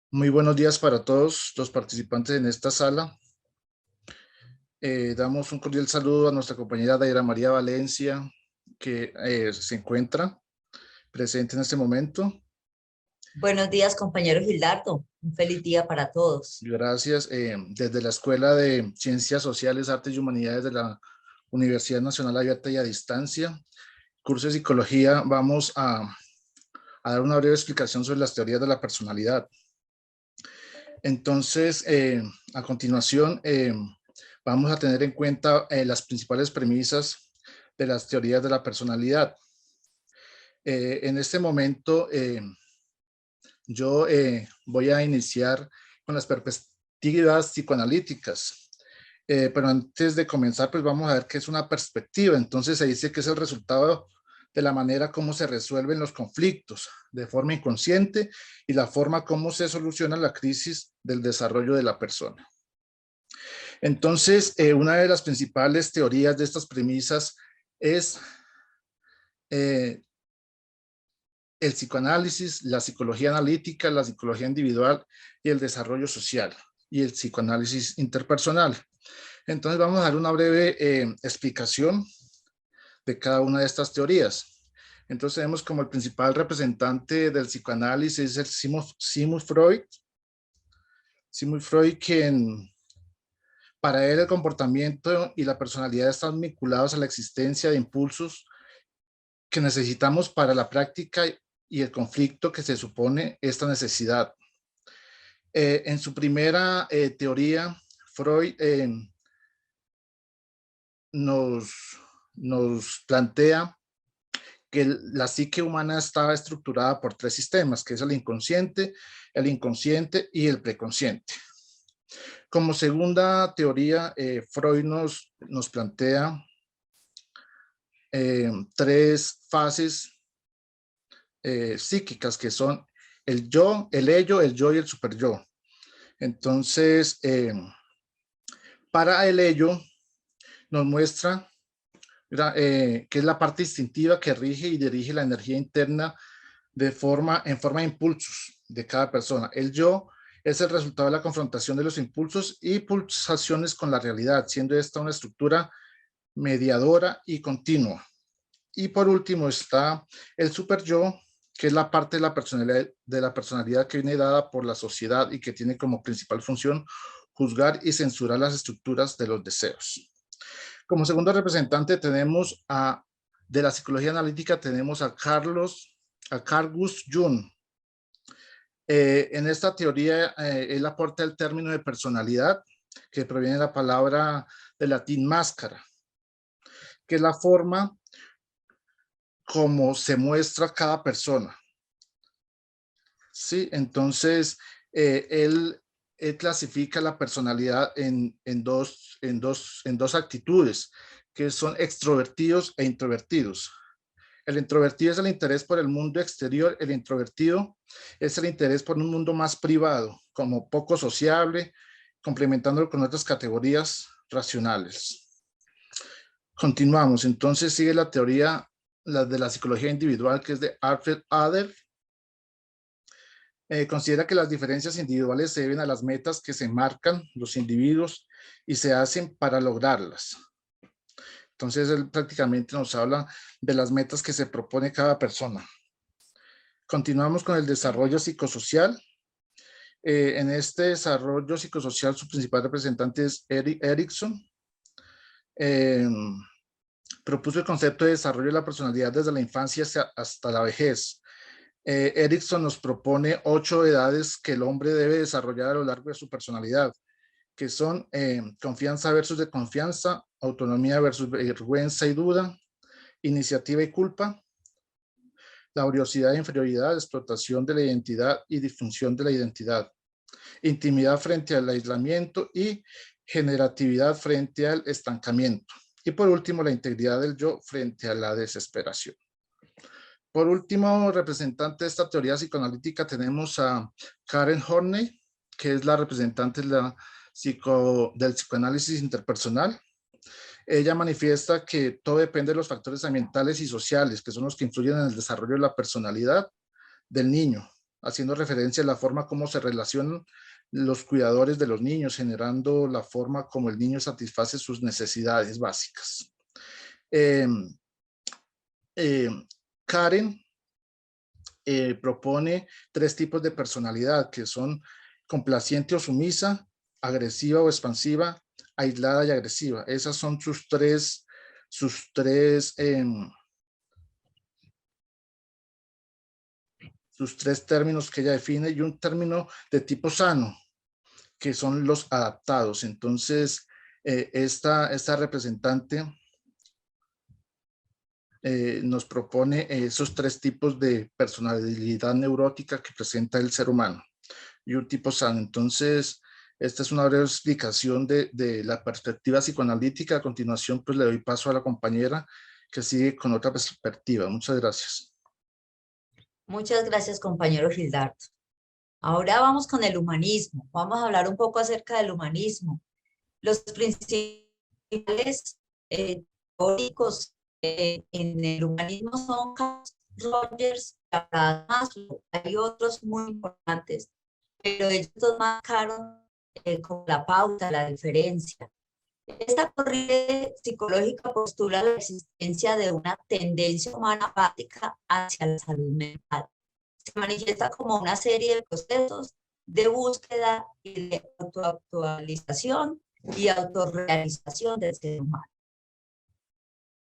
Muy buenos días para todos los participantes en esta sala. Damos un cordial saludo a nuestra compañera Daira María Valencia, que se encuentra presente en este momento. Buenos días, compañero Gildardo. Un feliz día para todos. Gracias. Desde la Escuela de Ciencias Sociales, Artes y Humanidades de la Universidad Nacional Abierta y a Distancia, curso de Psicología, vamos a dar una breve explicación sobre las teorías de la personalidad. Entonces, a continuación, vamos a tener en cuenta las principales premisas de las teorías de la personalidad. En este momento, yo voy a iniciar con las perspectivas psicoanalíticas. Pero antes de comenzar, pues vamos a ver qué es una perspectiva. Entonces se dice que es el resultado de la manera como se resuelven los conflictos de forma inconsciente y la forma como se soluciona la crisis del desarrollo de la persona. Entonces, una de las principales teorías de estas premisas es el psicoanálisis, la psicología analítica, la psicología individual y el desarrollo social y el psicoanálisis interpersonal. Entonces vamos a dar una breve explicación de cada una de estas teorías. Entonces tenemos como el principal representante del psicoanálisis el Sigmund Freud. Sigmund Freud, quien para él el comportamiento y la personalidad están vinculados a la existencia de impulsos que necesitamos para la práctica y el conflicto que se supone esta necesidad. En su primera teoría, Freud nos plantea que la psique humana estaba estructurada por tres sistemas, que es el inconsciente y el preconsciente. Como segunda teoría, Freud nos plantea tres fases psíquicas, que son el yo, el ello, el yo y el superyo. Entonces, para el ello nos muestra que es la parte instintiva que rige y dirige la energía interna en forma de impulsos de cada persona. El yo es el resultado de la confrontación de los impulsos y pulsaciones con la realidad, siendo esta una estructura mediadora y continua. Y por último está el superyo, que es la parte de la personalidad que viene dada por la sociedad y que tiene como principal función juzgar y censurar las estructuras de los deseos. Como segundo representante tenemos de la psicología analítica tenemos a Carl Gustav Jung. En esta teoría él aporta el término de personalidad, que proviene de la palabra del latín máscara, que es la forma como se muestra cada persona. Sí, entonces él clasifica la personalidad en dos actitudes, que son extrovertidos e introvertidos. El introvertido es el interés por el mundo exterior, el introvertido es el interés por un mundo más privado, como poco sociable, complementándolo con otras categorías racionales. Continuamos, entonces sigue la teoría de la psicología individual, que es de Alfred Adler. Considera que las diferencias individuales se deben a las metas que se marcan los individuos y se hacen para lograrlas. Entonces él prácticamente nos habla de las metas que se propone cada persona. Continuamos con el desarrollo psicosocial. En este desarrollo psicosocial su principal representante es Erik Erikson. Propuso el concepto de desarrollo de la personalidad desde la infancia hasta la vejez. Erikson nos propone 8 edades que el hombre debe desarrollar a lo largo de su personalidad, que son confianza versus desconfianza, autonomía versus vergüenza y duda, iniciativa y culpa, laboriosidad e inferioridad, explotación de la identidad y disfunción de la identidad, intimidad frente al aislamiento y generatividad frente al estancamiento. Y por último, la integridad del yo frente a la desesperación. Por último, representante de esta teoría psicoanalítica tenemos a Karen Horney, que es la representante del psicoanálisis interpersonal. Ella manifiesta que todo depende de los factores ambientales y sociales, que son los que influyen en el desarrollo de la personalidad del niño. haciendo referencia a la forma como se relacionan los cuidadores de los niños, generando la forma como el niño satisface sus necesidades básicas. Karen propone 3 tipos de personalidad, que son complaciente o sumisa, agresiva o expansiva, aislada y agresiva. Esas son sus tres términos que ella define, y un término de tipo sano, que son los adaptados. Entonces, esta representante nos propone esos 3 tipos de personalidad neurótica que presenta el ser humano y un tipo sano. Entonces, esta es una breve explicación de la perspectiva psicoanalítica. A continuación, pues le doy paso a la compañera que sigue con otra perspectiva. Muchas gracias. Muchas gracias, compañero Gildardo. Ahora vamos con el humanismo. Vamos a hablar un poco acerca del humanismo. Los principales teóricos en el humanismo son Carl Rogers, Maslow. Hay otros muy importantes, pero ellos dos marcaron como la pauta, la diferencia. Esta corriente psicológica postula la existencia de una tendencia humana apática hacia la salud mental. Se manifiesta como una serie de procesos de búsqueda y de autoactualización y autorrealización del ser humano.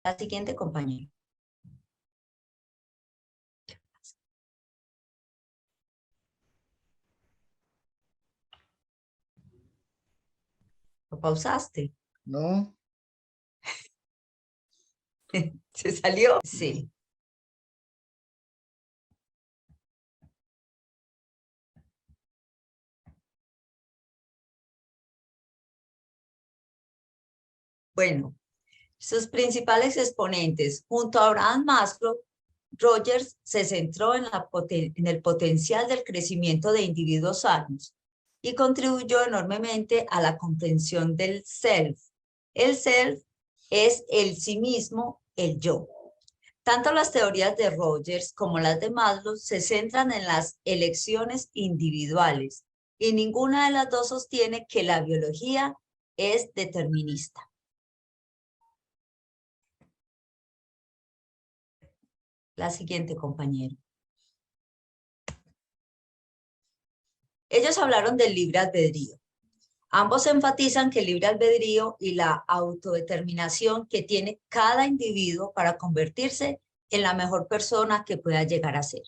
La siguiente, compañero. ¿Lo pausaste? No. ¿Se salió? Sí. Bueno, sus principales exponentes, junto a Abraham Maslow, Rogers se centró en el potencial del crecimiento de individuos sanos y contribuyó enormemente a la comprensión del self. El self es el sí mismo, el yo. Tanto las teorías de Rogers como las de Maslow se centran en las elecciones individuales y ninguna de las dos sostiene que la biología es determinista. La siguiente, compañero. Ellos hablaron del libre albedrío. Ambos enfatizan que el libre albedrío y la autodeterminación que tiene cada individuo para convertirse en la mejor persona que pueda llegar a ser.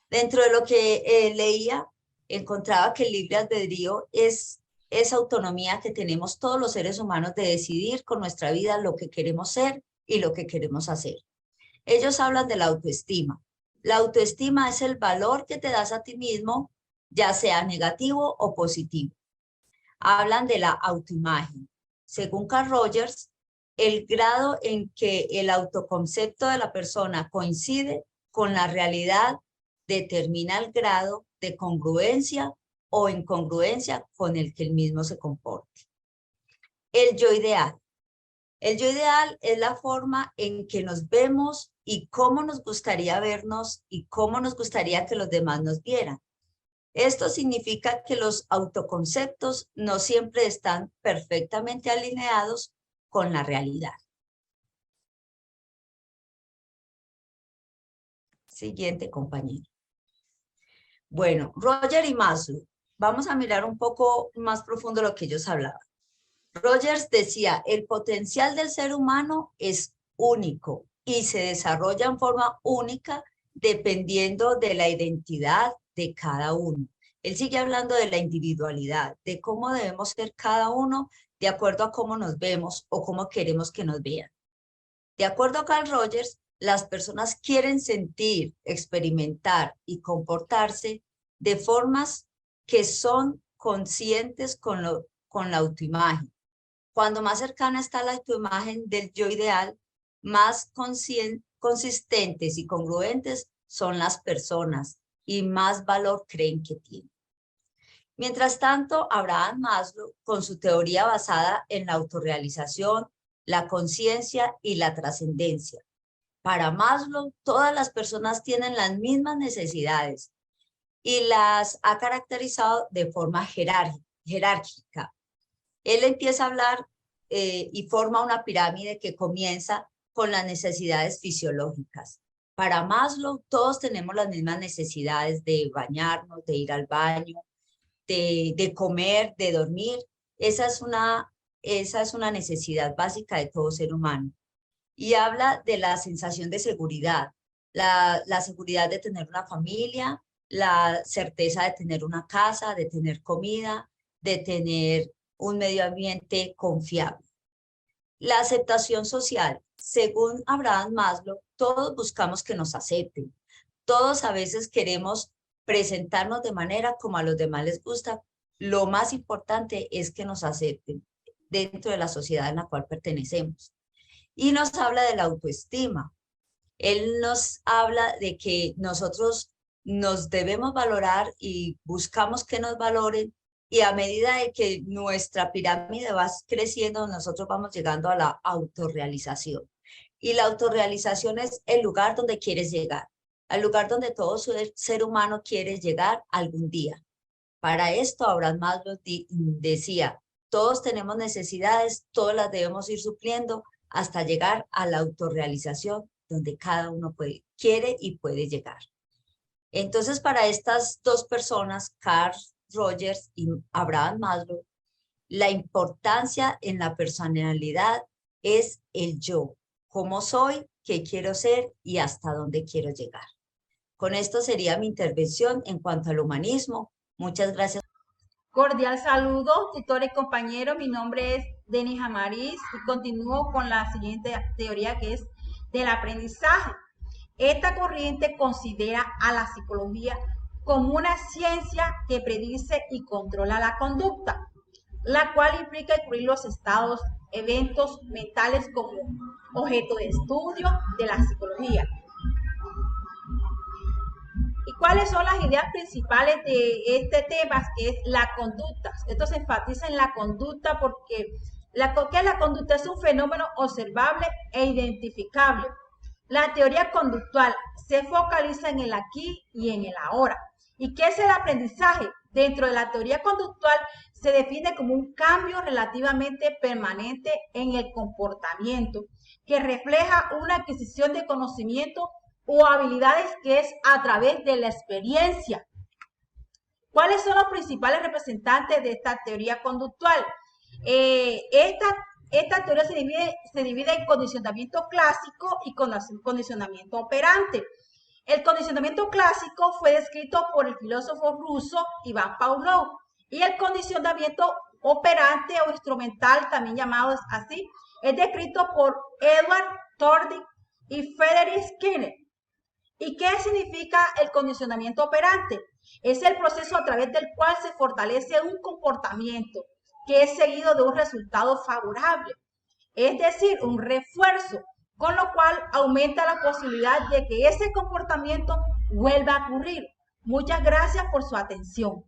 Dentro de lo que leía, encontraba que el libre albedrío es esa autonomía que tenemos todos los seres humanos de decidir con nuestra vida lo que queremos ser y lo que queremos hacer. Ellos hablan de la autoestima. La autoestima es el valor que te das a ti mismo, ya sea negativo o positivo. Hablan de la autoimagen. Según Carl Rogers, el grado en que el autoconcepto de la persona coincide con la realidad determina el grado de congruencia o incongruencia con el que el mismo se comporte. El yo ideal. El yo ideal es la forma en que nos vemos y cómo nos gustaría vernos y cómo nos gustaría que los demás nos vieran. Esto significa que los autoconceptos no siempre están perfectamente alineados con la realidad. Siguiente, compañero. Bueno, Roger y Maslow. Vamos a mirar un poco más profundo lo que ellos hablaban. Rogers decía, el potencial del ser humano es único y se desarrolla en forma única dependiendo de la identidad de cada uno. Él sigue hablando de la individualidad, de cómo debemos ser cada uno de acuerdo a cómo nos vemos o cómo queremos que nos vean. De acuerdo a Carl Rogers, las personas quieren sentir, experimentar y comportarse de formas que son conscientes con la autoimagen. Cuando más cercana está la autoimagen del yo ideal, más consistentes y congruentes son las personas y más valor creen que tienen. Mientras tanto, Abraham Maslow, con su teoría basada en la autorrealización, la conciencia y la trascendencia. Para Maslow, todas las personas tienen las mismas necesidades y las ha caracterizado de forma jerárquica. Él empieza a hablar y forma una pirámide que comienza con las necesidades fisiológicas. Para Maslow, todos tenemos las mismas necesidades de bañarnos, de ir al baño, de comer, de dormir. Esa es una necesidad básica de todo ser humano. Y habla de la sensación de seguridad, la seguridad de tener una familia, la certeza de tener una casa, de tener comida, de tener un medio ambiente confiable. La aceptación social. Según Abraham Maslow, todos buscamos que nos acepten. Todos a veces queremos presentarnos de manera como a los demás les gusta. Lo más importante es que nos acepten dentro de la sociedad en la cual pertenecemos. Y nos habla de la autoestima. Él nos habla de que nosotros nos debemos valorar y buscamos que nos valoren, y a medida de que nuestra pirámide va creciendo, nosotros vamos llegando a la autorrealización. Y la autorrealización es el lugar donde quieres llegar, al lugar donde todo ser humano quiere llegar algún día. Para esto, Abraham Maslow decía, todos tenemos necesidades, todas las debemos ir supliendo hasta llegar a la autorrealización, donde cada uno quiere y puede llegar. Entonces, para estas dos personas, Carl Rogers y Abraham Maslow, la importancia en la personalidad es el yo, cómo soy, qué quiero ser y hasta dónde quiero llegar. Con esto sería mi intervención en cuanto al humanismo. Muchas gracias. Cordial saludo, tutores y compañeros. Mi nombre es Denis Amariz y continúo con la siguiente teoría, que es del aprendizaje. Esta corriente considera a la psicología como una ciencia que predice y controla la conducta, la cual implica incluir los estados, eventos mentales como objeto de estudio de la psicología. ¿Y cuáles son las ideas principales de este tema? Que es la conducta. Esto se enfatiza en la conducta porque la conducta es un fenómeno observable e identificable. La teoría conductual se focaliza en el aquí y en el ahora. ¿Y qué es el aprendizaje? Dentro de la teoría conductual se define como un cambio relativamente permanente en el comportamiento que refleja una adquisición de conocimiento o habilidades que es a través de la experiencia. ¿Cuáles son los principales representantes de esta teoría conductual? Esta teoría se divide en condicionamiento clásico y condicionamiento operante. El condicionamiento clásico fue descrito por el filósofo ruso Iván Pavlov, y el condicionamiento operante o instrumental, también llamado así, es descrito por Edward Thorndike y Frederick Skinner. ¿Y qué significa el condicionamiento operante? Es el proceso a través del cual se fortalece un comportamiento que es seguido de un resultado favorable, es decir, un refuerzo, con lo cual aumenta la posibilidad de que ese comportamiento vuelva a ocurrir. Muchas gracias por su atención.